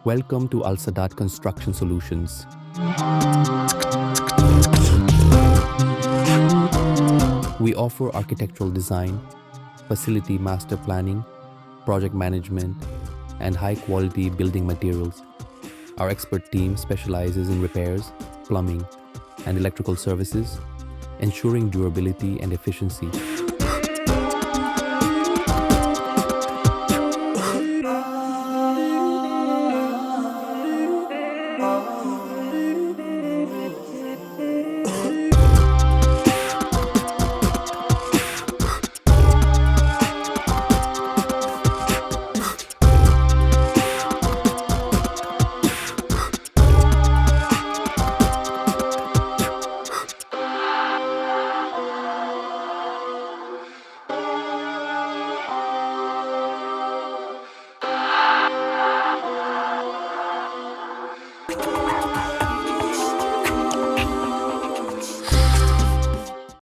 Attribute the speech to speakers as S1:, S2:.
S1: Welcome to Al-Saadat Construction Solutions. We offer architectural design, facility master planning, project management, and high-quality building materials. Our expert team specializes in repairs, plumbing, and electrical services, ensuring durability and efficiency.